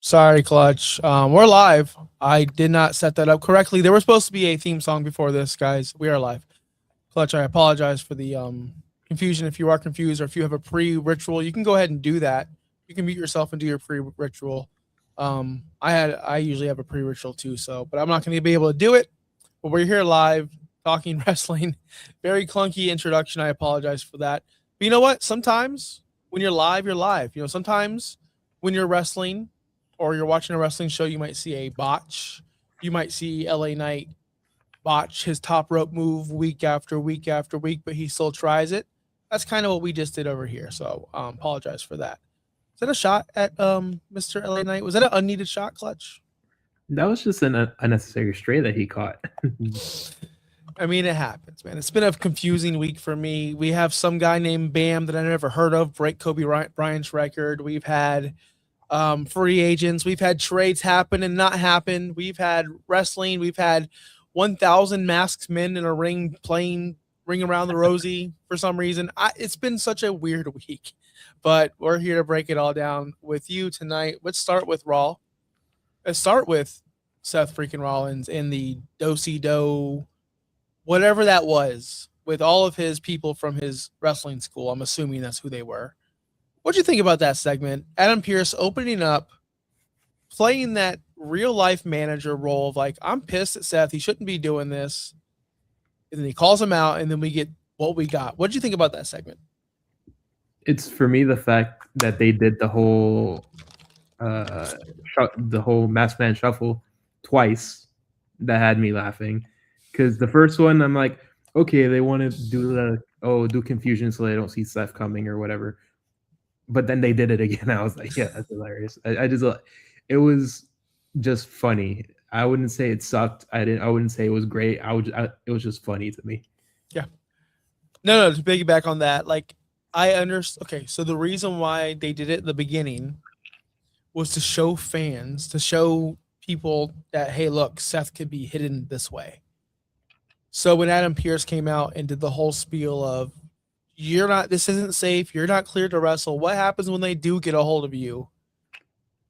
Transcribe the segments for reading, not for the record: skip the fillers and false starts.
Sorry, Clutch. We're live. I did not set that up correctly. There was supposed to be a theme song before this, guys. We are live. Clutch, I apologize for the confusion. If you are confused or if you have a pre-ritual, you can go ahead and do that. You can mute yourself and do your pre-ritual. I usually have a pre-ritual too, but I'm not going to be able to do it. But we're here live talking wrestling. Very clunky introduction. I apologize for that. But you know what? Sometimes when you're live, you're live. You know, sometimes when you're wrestling or you're watching a wrestling show, you might see a botch. You might see LA Knight botch his top rope move week after week after week, but he still tries it. That's kind of what we just did over here. So apologize for that. Is that a shot at Mr. LA Knight? Was that an unneeded shot, Clutch? That was just an unnecessary stray that he caught. I mean, it happens, man. It's been a confusing week for me. We have some guy named Bam that I never heard of break Kobe Bryant's record. We've had free agents. We've had trades happen and not happen. We've had wrestling. We've had 1,000 masked men in a ring playing Ring Around the Rosie for some reason. It's been such a weird week, but we're here to break it all down with you tonight. Let's start with Raw. Let's start with Seth freaking Rollins in the do-si-do, whatever that was, with all of his people from his wrestling school. I'm assuming that's who they were. What'd you think about that segment? Adam Pearce opening up, playing that real life manager role of like, I'm pissed at Seth. He shouldn't be doing this. And then he calls him out, and then we get what we got. What'd you think about that segment? It's for me the fact that they did the whole masked man shuffle twice that had me laughing. Because the first one, I'm like, okay, they want to do confusion so they don't see Seth coming or whatever. But then they did it again. I was like, yeah, that's hilarious. It was just funny. I wouldn't say it sucked. I wouldn't say it was great. It was just funny to me. Yeah. No, to piggyback on that, like I understand. Okay, so the reason why they did it at the beginning was to show fans, to show people that, hey, look, Seth could be hidden this way. So when Adam Pearce came out and did the whole spiel of, this isn't safe, you're not cleared to wrestle, what happens when they do get a hold of you?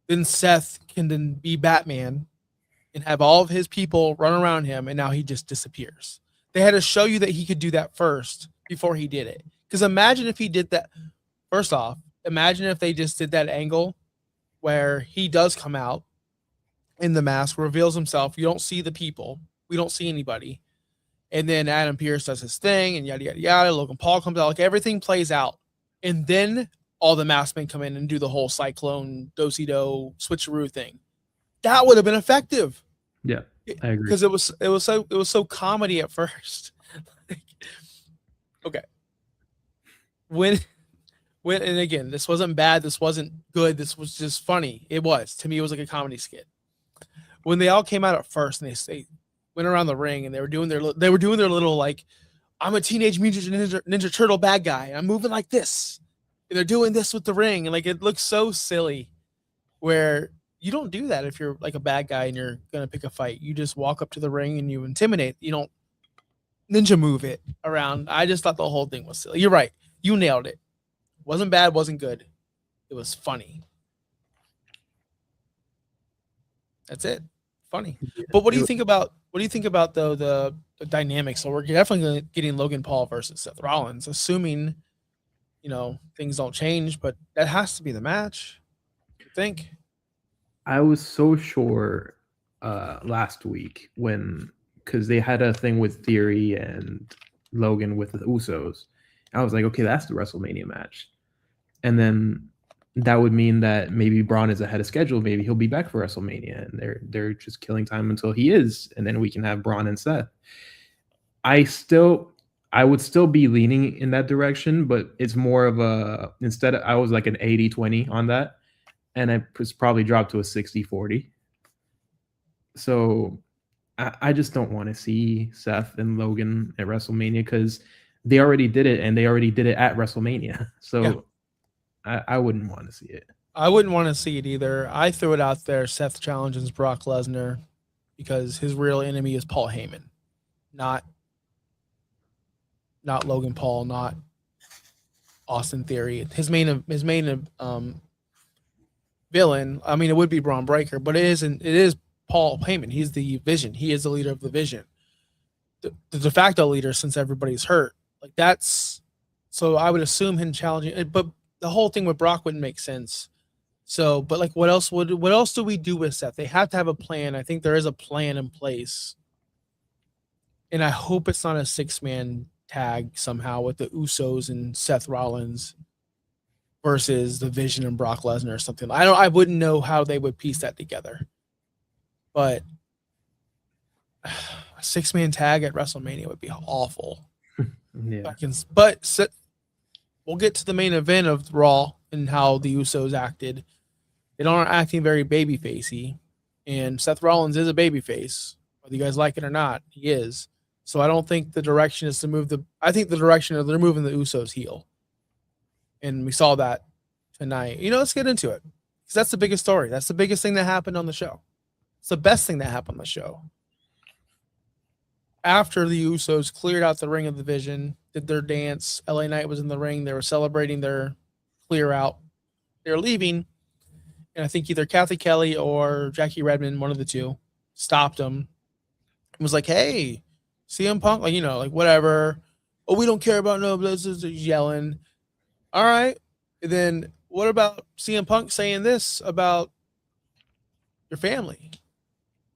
Then Seth can then be Batman and have all of his people run around him, and now he just disappears. They had to show you that he could do that first before he did it. Because imagine if he did that. First off, imagine if they just did that angle where he does come out in the mask, reveals himself. You don't see the people. We don't see anybody. And then Adam Pearce does his thing and yada, yada, yada. Logan Paul comes out. Like everything plays out. And then all the masked men come in and do the whole Cyclone, do-si-do, switcheroo thing. That would have been effective. Yeah, I agree. Because it was so comedy at first. Okay. When and again, this wasn't bad, this wasn't good, this was just funny. It was. To me, it was like a comedy skit. When they all came out at first and they went around the ring and they were doing their little like, I'm a teenage mutant ninja turtle bad guy. I'm moving like this. And they're doing this with the ring, and like it looks so silly. Where you don't do that if you're like a bad guy and you're gonna pick a fight. You just walk up to the ring and you intimidate. You don't ninja move it around. I just thought the whole thing was silly. You're right. You nailed it. Wasn't bad, wasn't good. It was funny. That's it. Funny. But what do you think about though the dynamics? So we're definitely getting Logan Paul versus Seth Rollins, assuming things don't change, but that has to be the match. I think. I was so sure last week because they had a thing with Theory and Logan with the Usos. I was like, okay, that's the WrestleMania match. And then that would mean that maybe Braun is ahead of schedule. Maybe he'll be back for WrestleMania, and they're just killing time until he is, and then we can have Braun and Seth. I would still be leaning in that direction, but it's more of I was like an 80-20 on that, and I was probably dropped to a 60-40. So I just don't want to see Seth and Logan at WrestleMania because they already did it, and they already did it at WrestleMania. So yeah. I wouldn't want to see it. I wouldn't want to see it either. I threw it out there. Seth challenges Brock Lesnar because his real enemy is Paul Heyman, not Logan Paul, not Austin Theory. His main villain. I mean, it would be Braun Breaker, but it isn't. It is Paul Heyman. He's the Vision. He is the leader of the Vision, the de facto leader since everybody's hurt. Like that's so I would assume him challenging, but the whole thing with Brock wouldn't make sense. So, but like, what else do we do with Seth? They have to have a plan. I think there is a plan in place, and I hope it's not a 6-man tag somehow with the Usos and Seth Rollins versus the Vision and Brock Lesnar or something. I wouldn't know how they would piece that together, but a 6-man tag at WrestleMania would be awful. Yeah. But we'll get to the main event of Raw and how the Usos acted. They aren't acting very babyfacey, and Seth Rollins is a babyface, whether you guys like it or not. He is. So I don't think the direction is to move the. I think the direction is they're moving the Usos heel, and we saw that tonight. Let's get into it because that's the biggest story. That's the biggest thing that happened on the show. It's the best thing that happened on the show. After the Usos cleared out the ring of the Vision, did their dance, LA Knight was in the ring. They were celebrating their clear out. They were leaving, and I think either Kathy Kelly or Jackie Redmond, one of the two, stopped them and was like, "Hey, CM Punk, like whatever. Oh, we don't care about no blizzards," yelling. All right. And then what about CM Punk saying this about your family?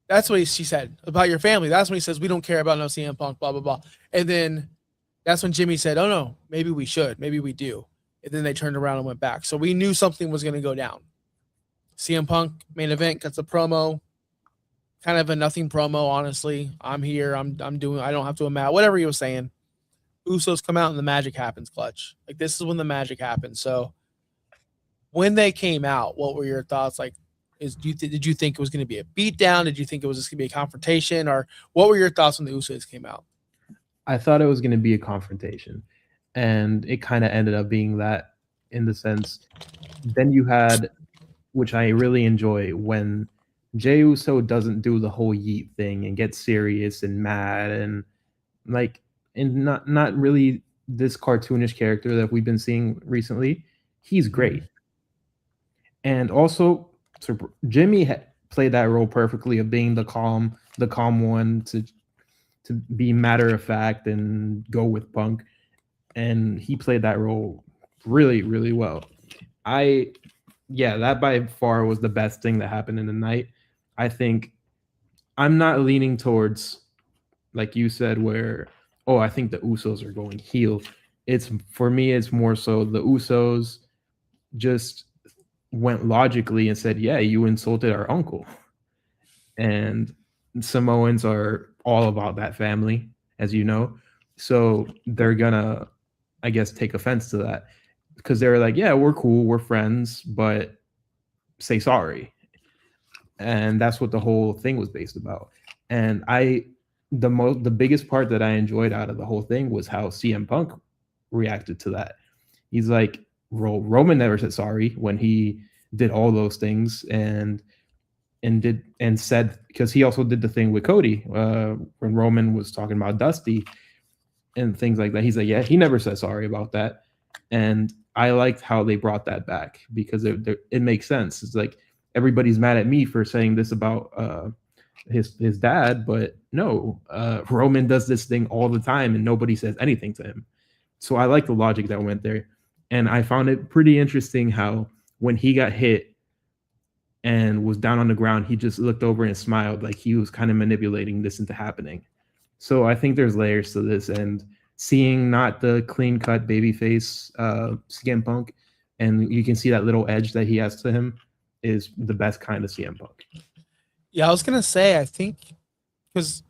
That's what she said about your family. That's when he says, we don't care about no CM Punk, blah, blah, blah. And then that's when Jimmy said, oh, no, maybe we should. Maybe we do. And then they turned around and went back. So we knew something was going to go down. CM Punk, main event, cuts a promo. Kind of a nothing promo, honestly. I'm here. I'm doing, I don't have to imagine, whatever he was saying. Usos come out and the magic happens clutch. Like this is when the magic happens. So when they came out, what were your thoughts? Like, did you think it was going to be a beatdown? Did you think it was just going to be a confrontation? Or what were your thoughts when the Usos came out? I thought it was going to be a confrontation, and it kind of ended up being that in the sense. Then you had, which I really enjoy, when Jey Uso doesn't do the whole yeet thing and get serious and mad and like, and not really this cartoonish character that we've been seeing recently. He's great. And also, Jimmy played that role perfectly of being the calm one to be matter of fact and go with Punk, and he played that role really, really well. That by far was the best thing that happened in the night. I think I'm not leaning towards, like you said, where I think the Usos are going heel. For me, it's more so the Usos just went logically and said, yeah, you insulted our uncle. And Samoans are all about that family, as you know. So they're gonna, I guess, take offense to that because they're like, yeah, we're cool, we're friends, but say sorry. And that's what the whole thing was based about. And the biggest part that I enjoyed out of the whole thing was how CM Punk reacted to that. He's like, Roman never said sorry when he did all those things and said, because he also did the thing with Cody when Roman was talking about Dusty and things like that. He's like, yeah, he never said sorry about that. And I liked how they brought that back because it makes sense. It's like everybody's mad at me for saying this about his dad, but no, Roman does this thing all the time and nobody says anything to him. So I like the logic that went there. And I found it pretty interesting how when he got hit and was down on the ground, he just looked over and smiled like he was kind of manipulating this into happening. So I think there's layers to this, and seeing not the clean-cut babyface CM Punk, and you can see that little edge that he has to him, is the best kind of CM Punk. Yeah, I was going to say, I think, because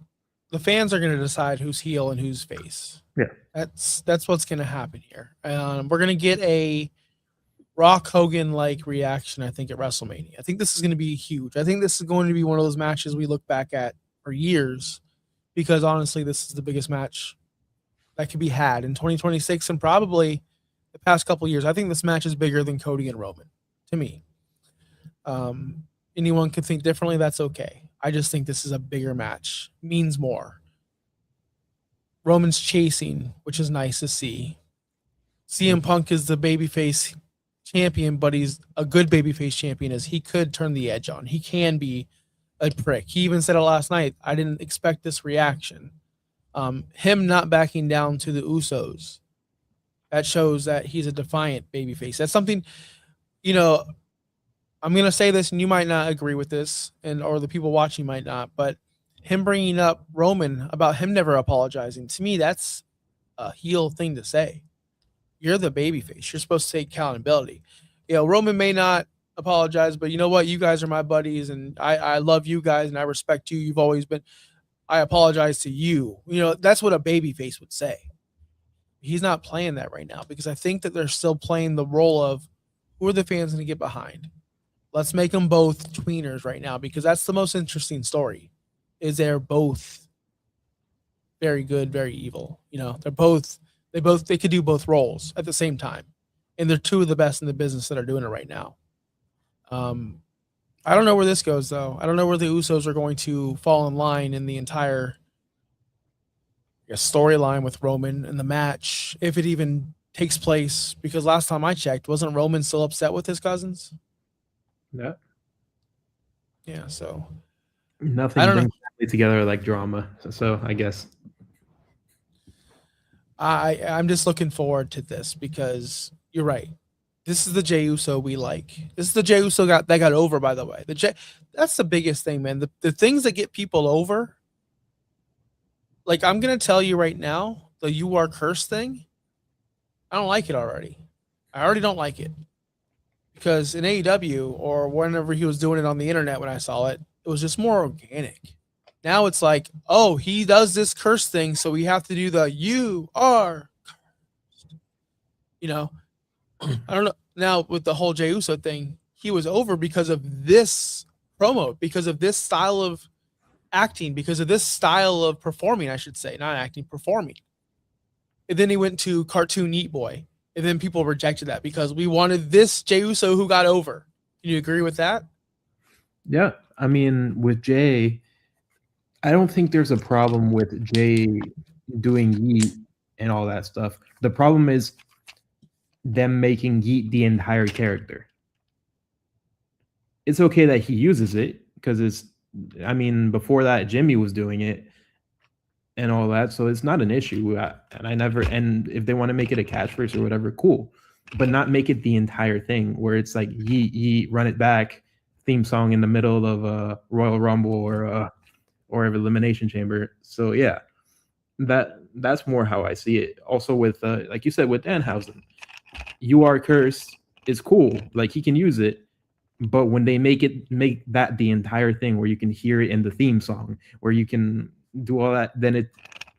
the fans are going to decide who's heel and who's face. Yeah. That's what's going to happen here. We're going to get a Rock Hogan-like reaction, I think, at WrestleMania. I think this is going to be huge. I think this is going to be one of those matches we look back at for years because, honestly, this is the biggest match that could be had in 2026 and probably the past couple of years. I think this match is bigger than Cody and Roman, to me. Anyone could think differently, that's okay. I just think this is a bigger match. Means more. Roman's chasing, which is nice to see. CM Punk is the babyface champion, but he's a good babyface champion, is he could turn the edge on. He can be a prick. He even said it last night. I didn't expect this reaction. Him not backing down to the Usos, that shows that he's a defiant babyface. That's something, you know, I'm gonna say this, and you might not agree with this, and or the people watching might not, but him bringing up Roman about him never apologizing, to me, that's a heel thing to say. You're the babyface. You're supposed to take accountability. Roman may not apologize, but you know what? You guys are my buddies, and I love you guys, and I respect you. You've always been. I apologize to you. That's what a babyface would say. He's not playing that right now because I think that they're still playing the role of who are the fans going to get behind. Let's make them both tweeners right now because that's the most interesting story. Is they're both very good, very evil. They could do both roles at the same time, and they're two of the best in the business that are doing it right now. I don't know where this goes though. I don't know where the Usos are going to fall in line in the entire storyline with Roman and the match, if it even takes place. Because last time I checked, wasn't Roman still upset with his cousins? Yeah. Yeah. So nothing brings family together like drama. So I guess. I'm just looking forward to this because you're right. This is the Jey Uso we like. This is the Jey Uso that got over, by the way. That's the biggest thing, man. The things that get people over, like I'm going to tell you right now, the "you are cursed" thing, I don't like it already. I already don't like it. Because in AEW or whenever he was doing it on the internet when I saw it, it was just more organic. Now it's like, oh, he does this curse thing, so we have to do the "you are cursed." I don't know. Now with the whole Jey Uso thing, he was over because of this promo, because of this style of acting, because of this style of performing, I should say, not acting, performing. And then he went to cartoon Eat Boy, and then people rejected that because we wanted this Jey Uso who got over. Can you agree with that? Yeah, I mean, with Jey, I don't think there's a problem with Jey doing Yeet and all that stuff. The problem is them making Yeet the entire character. It's okay that he uses it because before that, Jimmy was doing it and all that, so it's not an issue. And if they want to make it a catchphrase or whatever, cool, but not make it the entire thing where it's like Yeet, Yeet, run it back theme song in the middle of a Royal Rumble or Elimination Chamber. So yeah, that's more how I see it. Also with like you said with Danhausen, "You are cursed" is cool. Like he can use it, but when they make that the entire thing where you can hear it in the theme song, where you can do all that, then it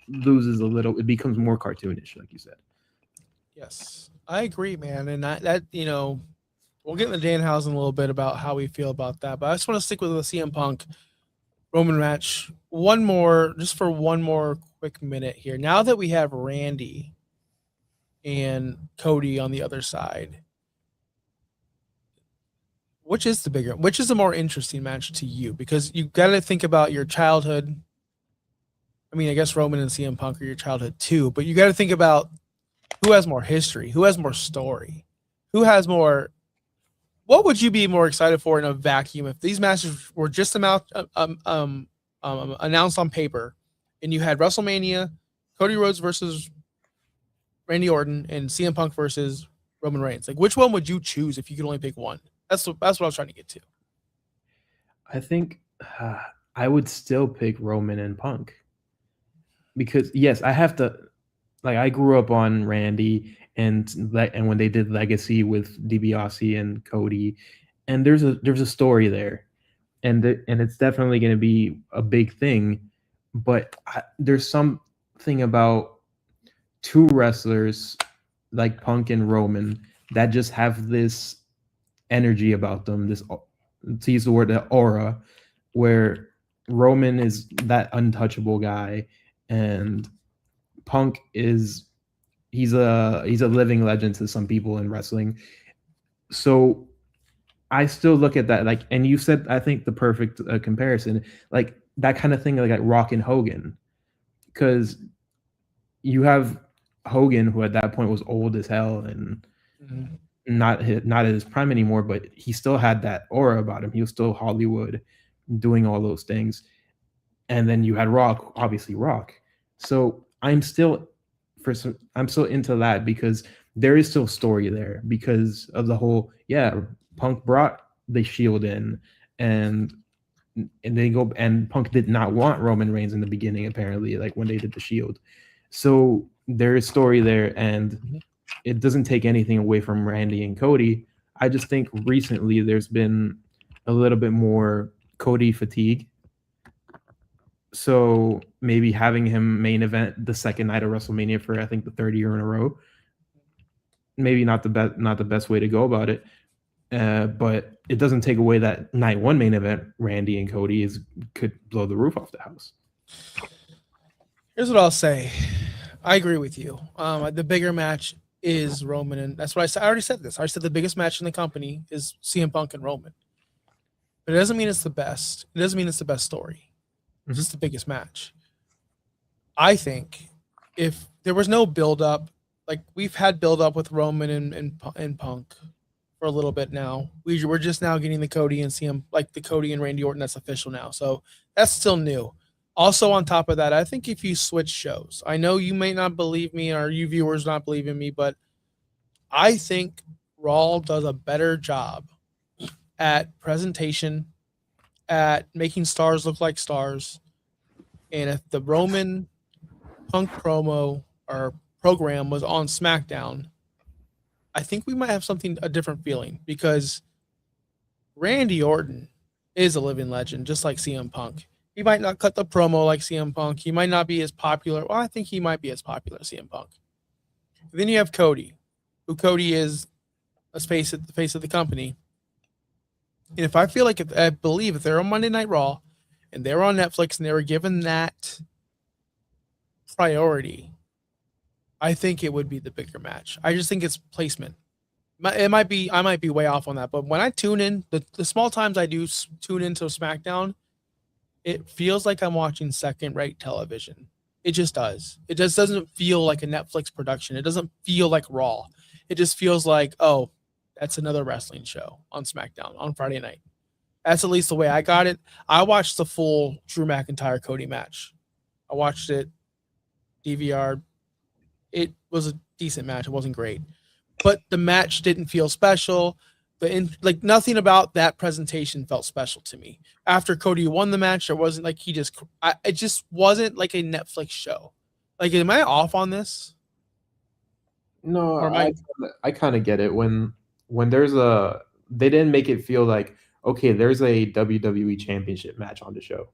loses a little. It becomes more cartoonish, like you said. Yes, I agree, man. And we'll get into Danhausen a little bit about how we feel about that. But I just want to stick with the CM Punk Roman match. Just for one more quick minute here. Now that we have Randy and Cody on the other side, which is the more interesting match to you? Because you got to think about your childhood. I mean, I guess Roman and CM Punk are your childhood too, but you got to think about who has more history, who has more story, who has more. What would you be more excited for in a vacuum if these matches were just announced on paper, and you had WrestleMania, Cody Rhodes versus Randy Orton, and CM Punk versus Roman Reigns? Like, which one would you choose if you could only pick one? That's what I was trying to get to. I think I would still pick Roman and Punk because yes, I have to. Like I grew up on Randy and when they did Legacy with DiBiase and Cody, and there's a story there, and it's definitely going to be a big thing, but there's something about two wrestlers like Punk and Roman that just have this energy about them, this, to use the word, aura, where Roman is that untouchable guy and Punk is he's a living legend to some people in wrestling. So I still look at that, like, and you said I think the perfect comparison, like that kind of thing, like Rock and Hogan, because you have Hogan who at that point was old as hell and not at his prime anymore, but he still had that aura about him. He was still Hollywood, doing all those things. And then you had Rock, obviously Rock. So I'm still into that because there is still story there because of the whole Punk brought the Shield in and they go and Punk did not want Roman Reigns in the beginning apparently, like when they did the Shield. So there is story there, and it doesn't take anything away from Randy and Cody. I just think recently there's been a little bit more Cody fatigue. So maybe having him main event the second night of WrestleMania for I think the third year in a row, maybe not the best way to go about it. But it doesn't take away that night one main event, Randy and Cody could blow the roof off the house. Here's what I'll say. I agree with you. The bigger match is Roman, and that's what I said. I already said this. I said the biggest match in the company is CM Punk and Roman. But it doesn't mean it's the best. It doesn't mean it's the best story. It's just the biggest match. I think if there was no build-up, like we've had build-up with Roman and Punk for a little bit now. We're just now getting the Cody and CM, like the Cody and Randy Orton that's official now. So that's still new. Also, on top of that, I think if you switch shows, I know you may not believe me or you viewers not believe in me, but I think Raw does a better job at presentation, at making stars look like stars. And if the Roman Punk promo or program was on SmackDown, I think we might have a different feeling because Randy Orton is a living legend, just like CM Punk. He might not cut the promo like CM Punk. He might not be as popular. Well, I think he might be as popular as CM Punk. And then you have Cody, who Cody is the face of the company. And if I feel like, I believe if they're on Monday Night Raw and they're on Netflix and they were given that priority, I think it would be the bigger match. I just think it's placement. I might be way off on that, but when I tune in, the small times I do tune into SmackDown, it feels like I'm watching second-rate television. It just does. It just doesn't feel like a Netflix production. It doesn't feel like Raw. It just feels like, oh, that's another wrestling show on SmackDown on Friday night. That's at least the way I got it. I watched the full Drew McIntyre Cody match. I watched it DVR. It was a decent match. It wasn't great, but the match didn't feel special. Nothing about that presentation felt special to me. After Cody won the match, there wasn't like it just wasn't like a Netflix show. Like, am I off on this? No, I kind of get it when they didn't make it feel like, okay, there's a WWE Championship match on the show.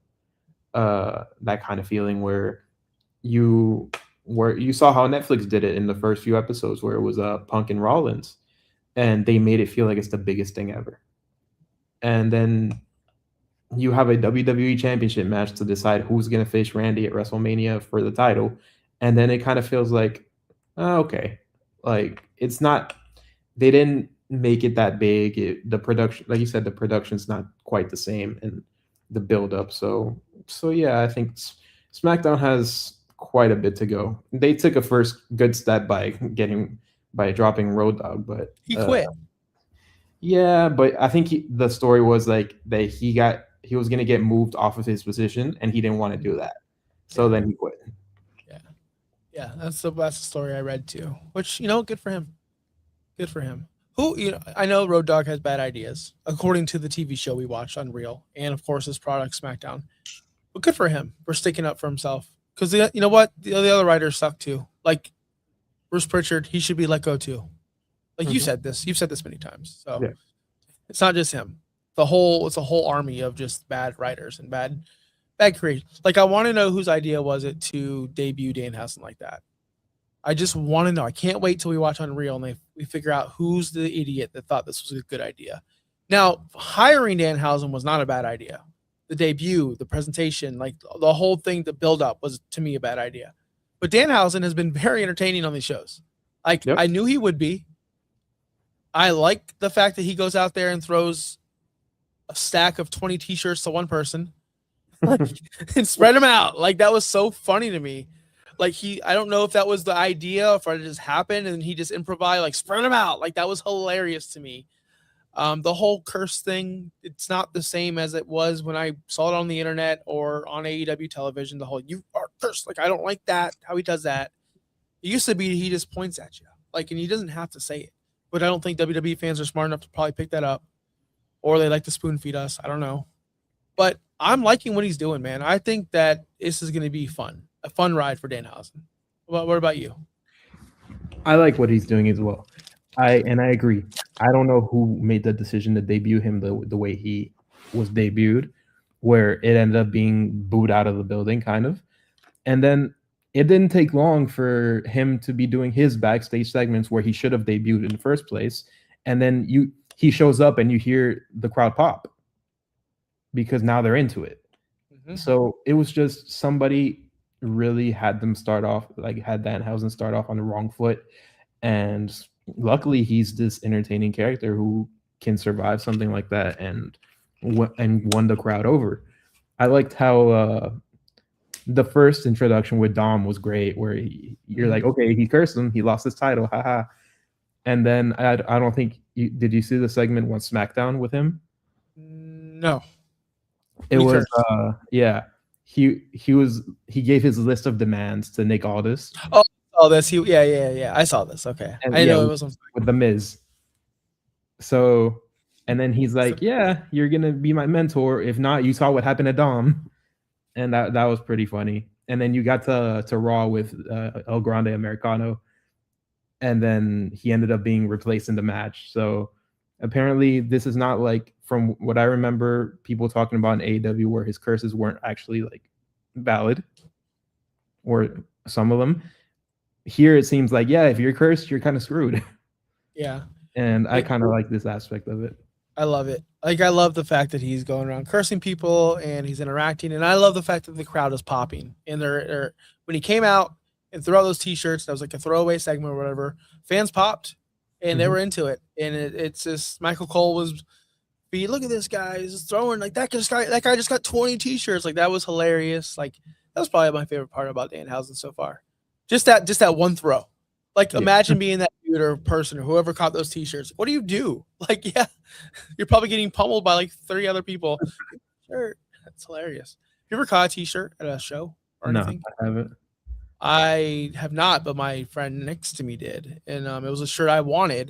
That kind of feeling where you saw how Netflix did it in the first few episodes where it was Punk and Rollins, and they made it feel like it's the biggest thing ever. And then you have a WWE Championship match to decide who's going to face Randy at WrestleMania for the title, and then it kind of feels like, okay, like it's not. They didn't make it that big. The production, like you said, the production's not quite the same, and the build up. So yeah, I think SmackDown has quite a bit to go. They took a first good step by dropping Road Dogg, but he quit. Yeah, but I think the story was like that he was going to get moved off of his position, and he didn't want to do that. So then he quit. Yeah, that's the story I read too. Which, good for him. Good for him. I know Road Dogg has bad ideas, according to the TV show we watched on Real, and of course his product SmackDown. But good for him for sticking up for himself. Because you know what, the other writers suck too. Like Bruce Pritchard, he should be let go too. Like you've said this many times. So It's not just him. It's a whole army of just bad writers and bad creation. Like, I want to know whose idea was it to debut Danhausen like that. I just want to know. I can't wait till we watch Unreal and we figure out who's the idiot that thought this was a good idea. Now, hiring Danhausen was not a bad idea. The debut, the presentation, like the whole thing, the build up was to me a bad idea. But Danhausen has been very entertaining on these shows. Like, I knew he would be. I like the fact that he goes out there and throws a stack of 20 t-shirts to one person and spread them out. Like, that was so funny to me. Like I don't know if that was the idea, if it just happened and he just improvised, like spread them out. Like that was hilarious to me. The whole curse thing, it's not the same as it was when I saw it on the internet or on AEW television. The whole "you are cursed," like I don't like that. How he does that. It used to be he just points at you, like, and he doesn't have to say it. But I don't think WWE fans are smart enough to probably pick that up, or they like to spoon feed us. I don't know. But I'm liking what he's doing, man. I think that this is going to be fun, a fun ride for Danhausen. What about you? I like what he's doing as well. I agree. I don't know who made the decision to debut him the way he was debuted, where it ended up being booed out of the building, kind of. And then it didn't take long for him to be doing his backstage segments where he should have debuted in the first place. And then he shows up and you hear the crowd pop because now they're into it. Mm-hmm. So it was just somebody really had them start off, like had Danhausen start off on the wrong foot. And luckily he's this entertaining character who can survive something like that and won the crowd over. I liked how the first introduction with Dom was great, where you're like, okay, he cursed him, he lost his title, haha. And then I don't think did you see the segment on SmackDown with him? No. It was yeah. He gave his list of demands to Nick Aldis. Oh, this yeah. I saw this. Okay, and, I know it was with the Miz. So, and then he's like, "Yeah, you're gonna be my mentor. If not, you saw what happened to Dom," and that was pretty funny. And then you got to Raw with El Grande Americano, and then he ended up being replaced in the match. So apparently, this is not like, from what I remember, people talking about in AEW where his curses weren't actually like valid, or some of them. Here it seems like, yeah, if you're cursed, you're kind of screwed. Yeah. And I kind of like this aspect of it. I love it. Like, I love the fact that he's going around cursing people and he's interacting. And I love the fact that the crowd is popping. And they're when he came out and threw out those T-shirts, that was like a throwaway segment or whatever, fans popped and they were into it. And it's just, Michael Cole was, look at this guy, he's throwing, like, that guy just got 20 T-shirts. Like, that was hilarious. Like, that was probably my favorite part about Danhausen so far. Just that one throw. Like, imagine being that dude or person or whoever caught those T-shirts. What do you do? Like, yeah, you're probably getting pummeled by like 30 other people. Sure, that's hilarious. You ever caught a T-shirt at a show or anything? No, I haven't. I have not, but my friend next to me did, and it was a shirt I wanted.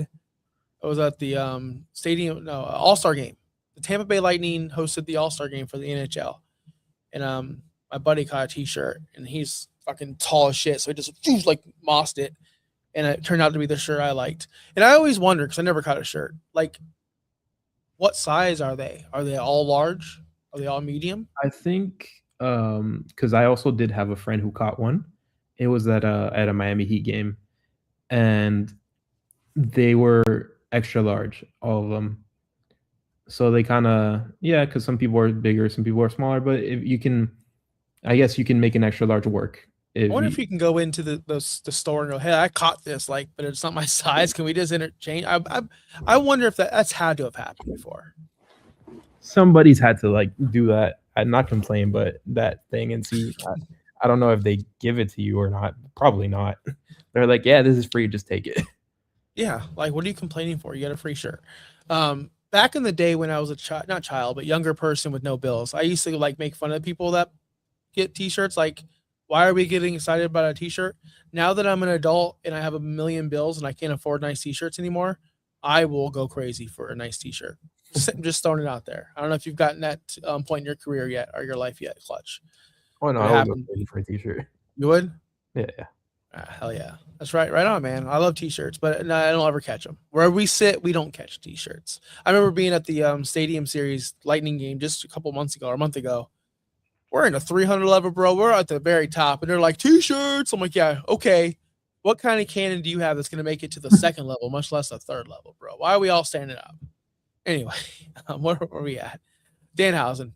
It was at the All-Star game. The Tampa Bay Lightning hosted the All-Star game for the NHL, and my buddy caught a T-shirt, and he's fucking tall as shit, so he just like mossed it, and it turned out to be the shirt I liked. And I always wonder, because I never caught a shirt, like, what size are they? Are they all large? Are they all medium? I think because I also did have a friend who caught one. It was at a Miami Heat game, and they were extra large, all of them. So they kind of, because some people are bigger, some people are smaller, but if you can, I guess you can make an extra large work. I wonder if you can go into the store and go, hey, I caught this, like, but it's not my size. Can we just interchange? I wonder if that's had to have happened before. Somebody's had to like do that. I'd not complain, but that thing and see. I don't know if they give it to you or not. Probably not. They're like, yeah, this is free. Just take it. Yeah. Like, what are you complaining for? You got a free shirt. Back in the day when I was not child, but younger person with no bills, I used to like make fun of people that get T-shirts. Like, why are we getting excited about a T-shirt? Now that I'm an adult and I have a million bills and I can't afford nice T-shirts anymore, I will go crazy for a nice T-shirt. Just throwing it out there. I don't know if you've gotten that point in your career yet or your life yet, Clutch. Oh no, I would go crazy for a T-shirt. You would? Yeah. Hell yeah. That's right. Right on, man. I love T-shirts, but no, I don't ever catch them. Where we sit, we don't catch T-shirts. I remember being at the Stadium Series Lightning game just a couple months ago or a month ago. We're in a 300 level, bro. We're at the very top, and they're like, T-shirts. I'm like, yeah, okay. What kind of cannon do you have that's going to make it to the second level, much less the third level, bro? Why are we all standing up? Anyway, where are we at? Danhausen.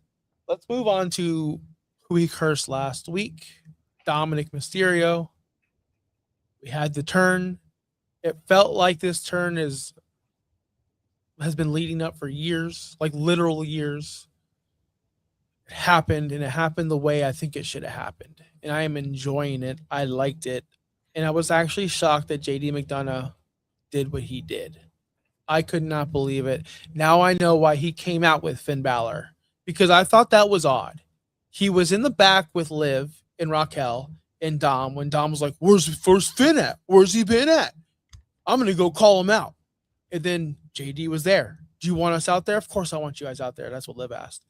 Let's move on to who he cursed last week, Dominic Mysterio. We had the turn. It felt like this turn has been leading up for years, like literal years. It happened, and it happened the way I think it should have happened. And I am enjoying it. I liked it. And I was actually shocked that JD McDonough did what he did. I could not believe it. Now I know why he came out with Finn Balor, because I thought that was odd. He was in the back with Liv and Raquel and Dom when Dom was like, "Where's Finn at? Where's he been at? I'm gonna go call him out." And then JD was there. Do you want us out there? Of course I want you guys out there. That's what Liv asked.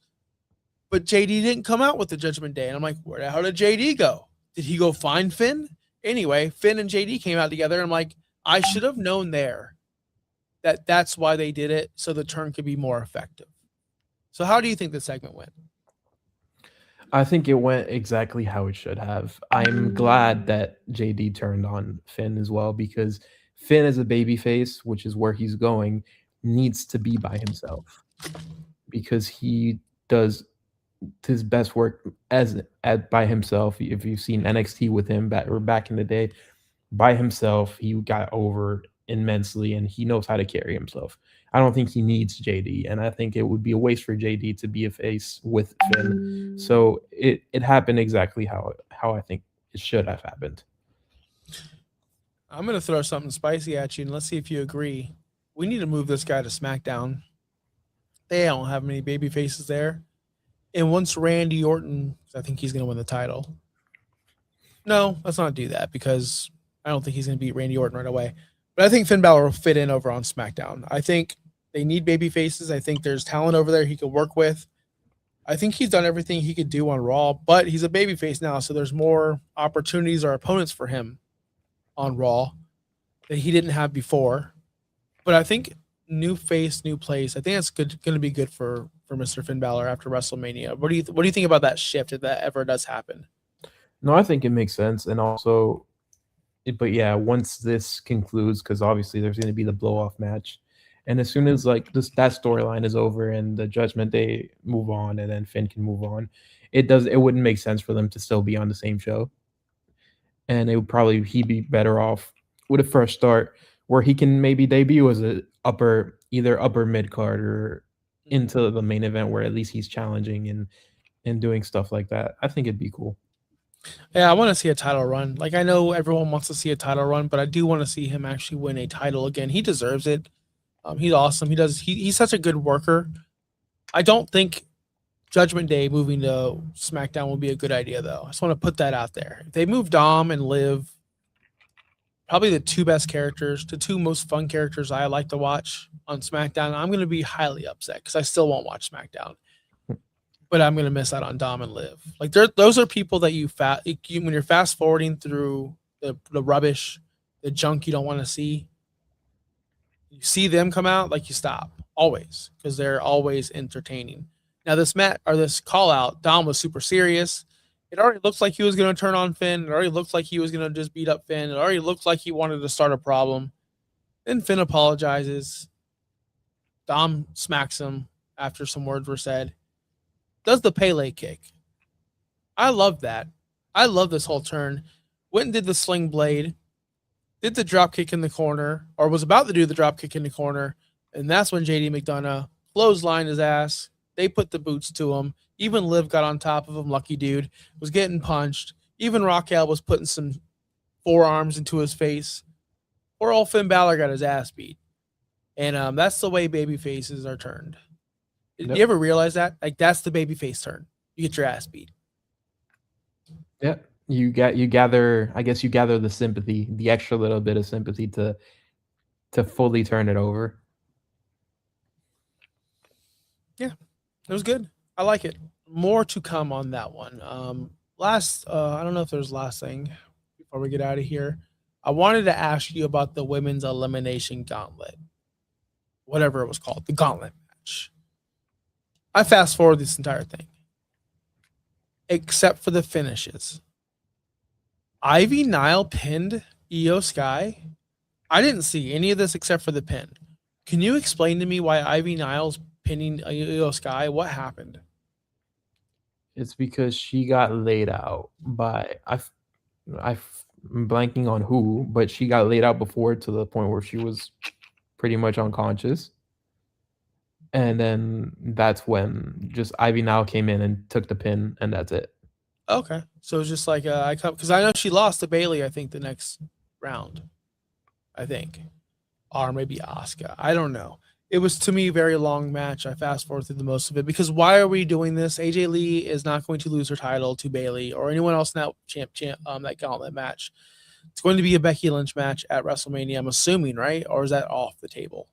But JD didn't come out with the Judgment Day. And I'm like, where the hell did JD go? Did he go find Finn? Anyway, Finn and JD came out together. And I'm like, I should have known there that that's why they did it, so the turn could be more effective. So how do you think the segment went? I think it went exactly how it should have. I'm glad that JD turned on Finn as well, because Finn as a babyface, which is where he's going, needs to be by himself, because he does his best work as by himself. If you've seen NXT with him back in the day, by himself, he got over immensely, and he knows how to carry himself. I don't think he needs JD, and I think it would be a waste for JD to be a face with Finn. So it happened exactly how I think it should have happened. I'm going to throw something spicy at you, and let's see if you agree. We need to move this guy to SmackDown. They don't have many baby faces there. And once Randy Orton, I think he's going to win the title. No, let's not do that, because I don't think he's going to beat Randy Orton right away. But I think Finn Balor will fit in over on SmackDown. I think they need baby faces. I think there's talent over there he could work with. I think he's done everything he could do on Raw, but he's a baby face now, so there's more opportunities or opponents for him on Raw that he didn't have before. But I think new face, new place. I think that's going to be good for Mr. Finn Balor after WrestleMania. What do you think about that shift, if that ever does happen? No, I think it makes sense, and also, but yeah, once this concludes, because obviously there's going to be the blow off match, and as soon as like that storyline is over and the Judgment Day move on, and then Finn can move on, it wouldn't make sense for them to still be on the same show, and it would probably he'd be better off with a fresh start where he can maybe debut as either upper mid card or into the main event, where at least he's challenging and doing stuff like that. I think it'd be cool. Yeah, I want to see a title run. Like, I know everyone wants to see a title run, but I do want to see him actually win a title again. He deserves it. He's awesome. He's such a good worker. I don't think Judgment Day moving to SmackDown will be a good idea, though. I just want to put that out there. If they move Dom and Liv, probably the two best characters, the two most fun characters I like to watch on SmackDown, I'm going to be highly upset because I still won't watch SmackDown. But I'm going to miss out on Dom and Liv. Like, those are people that when you're fast forwarding through the rubbish, the junk you don't want to see, you see them come out, like, you stop always, because they're always entertaining. Now this call out, Dom was super serious. It already looks like he was going to turn on Finn. It already looked like he was going to just beat up Finn. It already looked like he wanted to start a problem. Then Finn apologizes. Dom smacks him after some words were said. Does the Pele kick. I love that. I love this whole turn. Went and did the sling blade, did the drop kick in the corner, or was about to do the drop kick in the corner, and that's when JD McDonough clotheslined his ass. They put the boots to him. Even Liv got on top of him. Lucky dude was getting punched. Even Raquel was putting some forearms into his face. Poor old Finn Balor got his ass beat. And that's the way baby faces are turned. Yep. You ever realize that? Like, that's the baby face turn. You get your ass beat. Yeah. You gather the sympathy, the extra little bit of sympathy to fully turn it over. Yeah. It was good. I like it. More to come on that one. I don't know if there's last thing before we get out of here. I wanted to ask you about the women's elimination gauntlet. Whatever it was called. The gauntlet match. I fast forward this entire thing. Except for the finishes. Ivy Nile pinned Io Sky. I didn't see any of this except for the pin. Can you explain to me why Ivy Nile's pinning Io Sky? What happened? It's because she got laid out by I'm blanking on who, but she got laid out before to the point where she was pretty much unconscious. And then that's when just Ivy Now came in and took the pin, and that's it. Okay, so it's just like I come because I know she lost to Bayley. I think the next round, I think, or maybe Asuka. I don't know. It was to me a very long match. I fast forward through the most of it because why are we doing this? AJ Lee is not going to lose her title to Bayley or anyone else in that that gauntlet match. It's going to be a Becky Lynch match at WrestleMania. I'm assuming, right? Or is that off the table?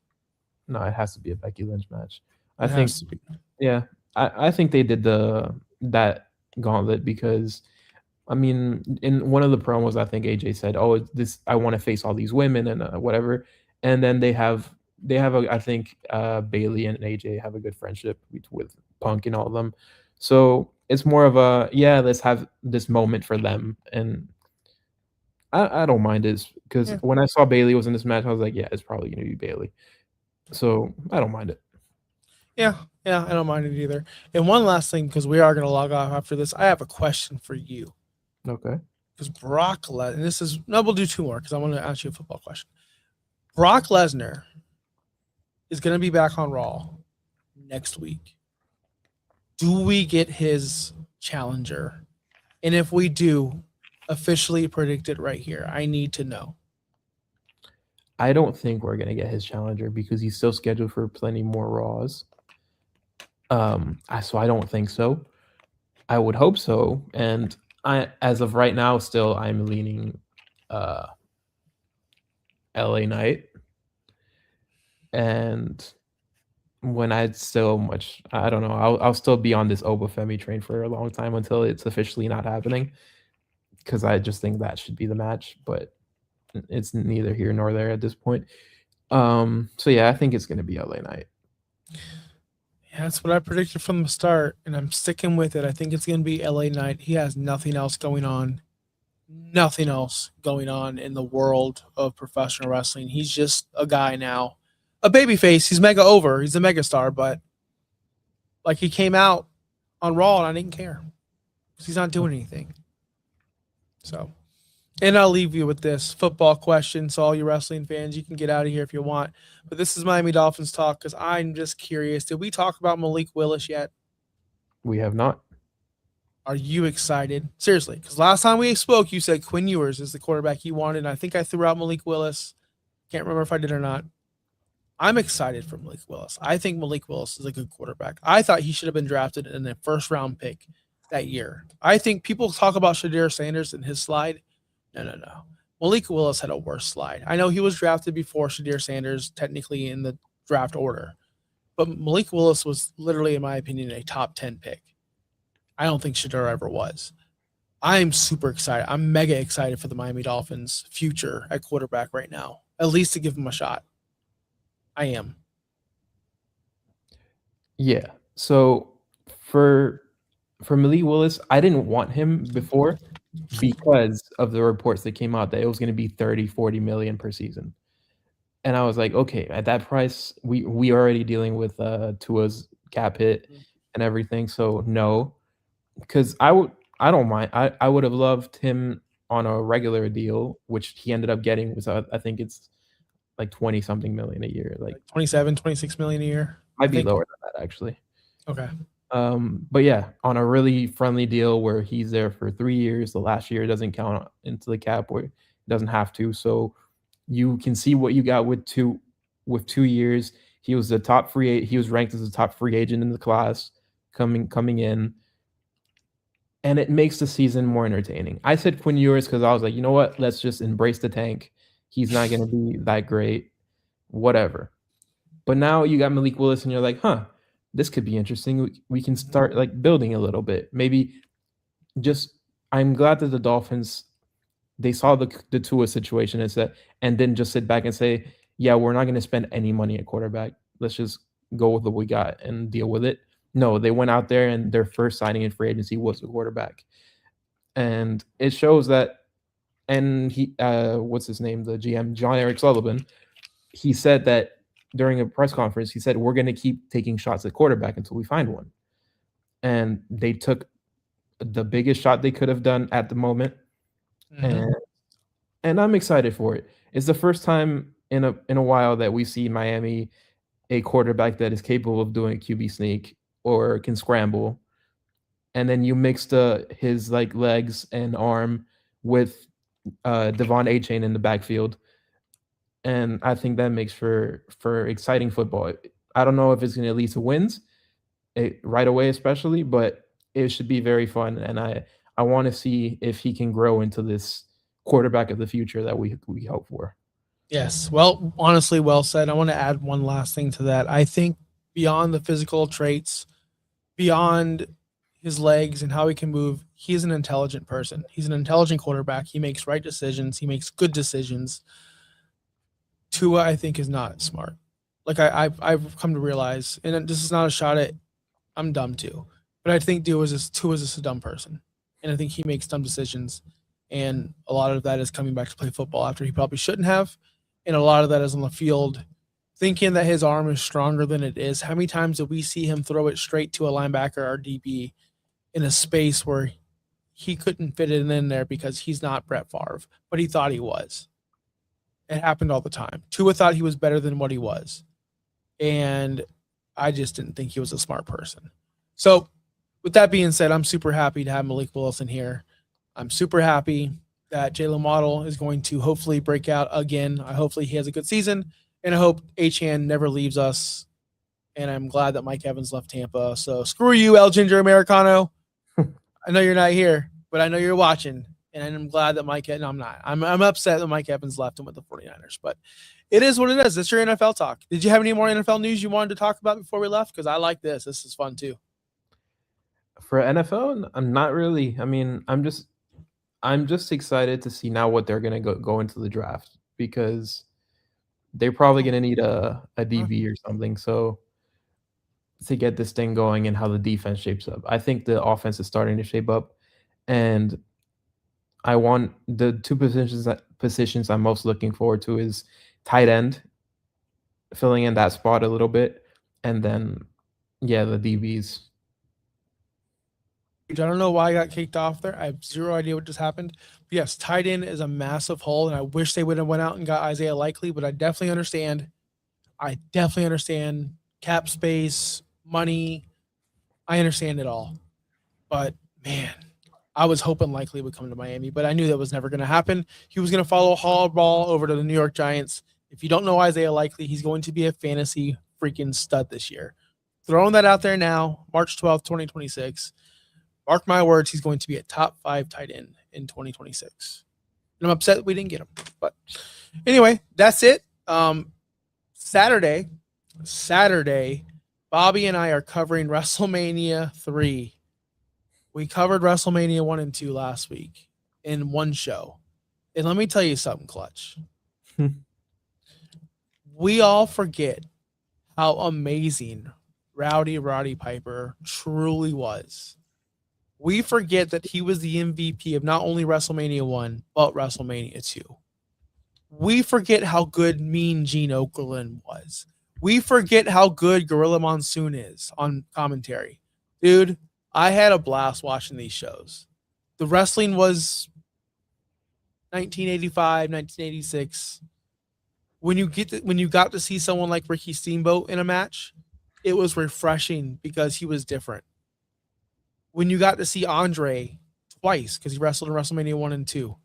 No, it has to be a Becky Lynch match. I It think, has to be. yeah, I think they did that gauntlet because I mean, in one of the promos, I think AJ said, "Oh, this I want to face all these women and whatever," and then they have a I think Bayley and AJ have a good friendship with Punk and all of them, so it's more of a yeah, let's have this moment for them, and I don't mind this because Yeah. when I saw Bayley was in this match, I was like, yeah, it's probably gonna be Bayley, so I don't mind it. Yeah, yeah, I don't mind it either. And one last thing, because we are going to log off after this, I have a question for you. Okay. Because Brock Lesnar, and this is, no, we'll do two more because I want to ask you a football question. Brock Lesnar is going to be back on Raw next week. Do we get his challenger? And if we do, officially predict it right here. I need to know. I don't think we're gonna get his challenger because he's still scheduled for plenty more Raws. So I don't think so. I would hope so, and as of right now, still I'm leaning uh, LA Knight, and when I'd still much, I don't know, I'll still be on this Obafemi train for a long time until it's officially not happening, because I just think that should be the match, but it's neither here nor there at this point. So yeah, I think it's gonna be LA Knight. Yeah, that's what I predicted from the start, and I'm sticking with it. I think it's going to be LA Knight. He has nothing else going on. Nothing else going on in the world of professional wrestling. He's just a guy now. A baby face. He's mega over. He's a mega star, but like he came out on Raw and I didn't care. He's not doing anything. So, and I'll leave you with this football question. So, all you wrestling fans, you can get out of here if you want. But this is Miami Dolphins talk because I'm just curious. Did we talk about Malik Willis yet? We have not. Are you excited? Seriously, because last time we spoke, you said Quinn Ewers is the quarterback you wanted. And I think I threw out Malik Willis. Can't remember if I did or not. I'm excited for Malik Willis. I think Malik Willis is a good quarterback. I thought he should have been drafted in the first round pick that year. I think people talk about Shadir Sanders and his slide. No. Malik Willis had a worse slide. I know he was drafted before Shadir Sanders, technically in the draft order, but Malik Willis was literally, in my opinion, a top 10 pick. I don't think Shadir ever was. I'm super excited. I'm mega excited for the Miami Dolphins' future at quarterback right now, at least to give him a shot. I am. Yeah. So for Malik Willis, I didn't want him before because of the reports that came out that it was going to be 30, 40 million per season. And I was like, okay, at that price, we already dealing with Tua's cap hit and everything. So no, because I don't mind. I would have loved him on a regular deal, which he ended up getting was I think it's like 20 something million a year. Like 27, 26 million a year. might be lower than that actually. Okay. But yeah, on a really friendly deal where he's there for 3 years. The last year doesn't count into the cap, or doesn't have to. So you can see what you got with 2 years. He was he was ranked as a top free agent in the class coming in, and it makes the season more entertaining. I said Quinn Ewers because I was like, you know what? Let's just embrace the tank. He's not going to be that great, whatever. But now you got Malik Willis, and you're like, huh, this could be interesting. We can start like building a little bit. Maybe just I'm glad that the Dolphins they saw the Tua situation and didn't just sit back and say, yeah, we're not going to spend any money at quarterback. Let's just go with what we got and deal with it. No, they went out there and their first signing in free agency was a quarterback. And it shows that, and he, what's his name? The GM, John Eric Sullivan, he said that during a press conference, he said, we're going to keep taking shots at quarterback until we find one. And they took the biggest shot they could have done at the moment. And I'm excited for it. It's the first time in a while that we see Miami a quarterback that is capable of doing a QB sneak or can scramble, and then you mix his like legs and arm with Devon A Chain in the backfield, and I think that makes for exciting football. I don't know if it's going to lead to wins right away, especially, but it should be very fun, and I want to see if he can grow into this quarterback of the future that we hope for. Yes. Well, honestly, well said. I want to add one last thing to that. I think beyond the physical traits, beyond his legs and how he can move, he's an intelligent person. He's an intelligent quarterback. He makes right decisions. He makes good decisions. Tua, I think, is not smart. Like I've come to realize, and this is not a shot at I'm dumb too, but I think Tua is just a dumb person, and I think he makes dumb decisions, and a lot of that is coming back to play football after he probably shouldn't have, and a lot of that is on the field, thinking that his arm is stronger than it is. How many times did we see him throw it straight to a linebacker or DB in a space where he couldn't fit it in there because he's not Brett Favre, but he thought he was. It happened all the time. Tua thought he was better than what he was. And I just didn't think he was a smart person. So, with that being said, I'm super happy to have Malik Willis in here. I'm super happy that Jalen Waddle is going to hopefully break out again. Hopefully he has a good season. And I hope Achane never leaves us. And I'm glad that Mike Evans left Tampa. So screw you, El Ginger Americano. I know you're not here, but I know you're watching. And I'm glad that no, I'm not. I'm upset that Mike Evans left and with the 49ers. But it is what it is. It's your NFL talk. Did you have any more NFL news you wanted to talk about before we left? Because I like this. This is fun too. For NFL, I'm not really. I mean, I'm just excited to see now what they're gonna go into the draft, because they're probably gonna need a DB or something. So to get this thing going and how the defense shapes up, I think the offense is starting to shape up, and I want the two positions I'm most looking forward to is tight end, filling in that spot a little bit, and then the DBs. I don't know why I got kicked off there. I have zero idea what just happened. But yes, tight end is a massive hole, and I wish they would have went out and got Isaiah Likely, but I definitely understand. Cap space, money. I understand it all. But man, I was hoping Likely would come to Miami, but I knew that was never going to happen. He was going to follow Harbaugh over to the New York Giants. If you don't know Isaiah Likely, he's going to be a fantasy freaking stud this year. Throwing that out there now, March 12th, 2026. Mark my words, he's going to be a top 5 tight end in 2026. And I'm upset we didn't get him. But anyway, that's it. Saturday, Bobby and I are covering WrestleMania 3. We covered WrestleMania 1 and 2 last week in one show. And let me tell you something, Clutch. We all forget how amazing Roddy Piper truly was. We forget that he was the MVP of not only WrestleMania 1, but WrestleMania 2. We forget how good Mean Gene Okerlund was. We forget how good Gorilla Monsoon is on commentary. Dude, I had a blast watching these shows. The wrestling was 1985, 1986. When you got to see someone like Ricky Steamboat in a match, it was refreshing because he was different. When you got to see Andre twice, because he wrestled in WrestleMania 1 and 2,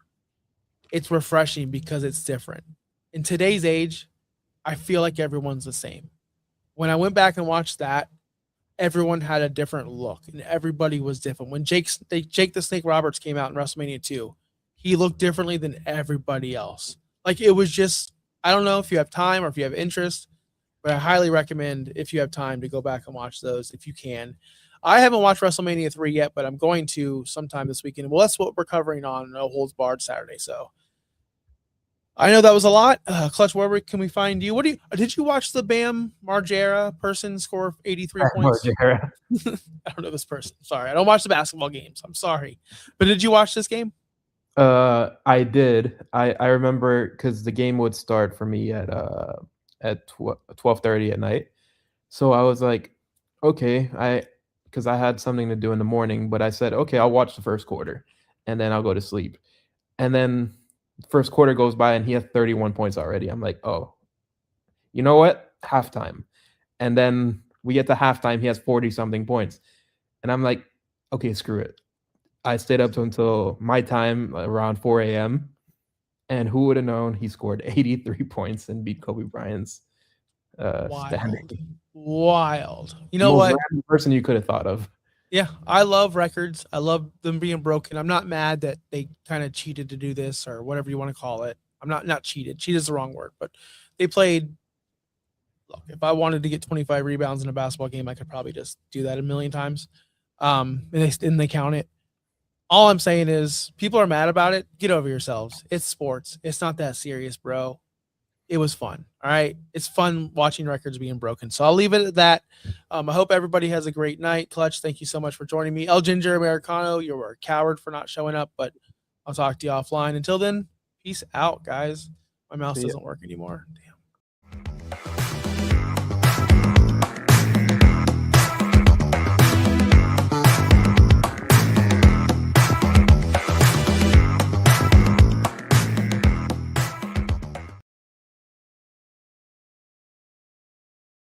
it's refreshing because it's different. In today's age, I feel like everyone's the same. When I went back and watched that, everyone had a different look, and everybody was different. When Jake the Snake Roberts came out in WrestleMania 2, he looked differently than everybody else. Like, it was just, I don't know if you have time or if you have interest, but I highly recommend, if you have time, to go back and watch those if you can. I haven't watched WrestleMania 3 yet, but I'm going to sometime this weekend. Well, that's what we're covering on No Holds Barred Saturday. So I know that was a lot. Clutch, where can we find you? Did you watch the Bam Margera person score 83 points? Margera. I don't know this person. Sorry. I don't watch the basketball games. I'm sorry. But did you watch this game? I did. I remember, because the game would start for me at 12:30 at night. So I was like, okay, because I had something to do in the morning, but I said, okay, I'll watch the first quarter and then I'll go to sleep. And then the first quarter goes by and he has 31 points already. I'm like, oh, you know what? Halftime. And then we get to halftime, he has 40 something points. And I'm like, okay, screw it. I stayed up until my time around 4 a.m. And who would have known he scored 83 points and beat Kobe Bryant's standing. Wild. You The know most what? random person you could have thought of. Yeah, I love records. I love them being broken. I'm not mad that they kind of cheated to do this or whatever you want to call it. I'm not cheated. Cheat is the wrong word, but they played. Look, if I wanted to get 25 rebounds in a basketball game, I could probably just do that a million times. And they count it. All I'm saying is people are mad about it. Get over yourselves. It's sports. It's not that serious, bro. It was fun. All right. It's fun watching records being broken. So I'll leave it at that. I hope everybody has a great night. Clutch, thank you so much for joining me. El Ginger Americano, you were a coward for not showing up, but I'll talk to you offline. Until then, peace out, guys. My mouse doesn't work anymore. Damn.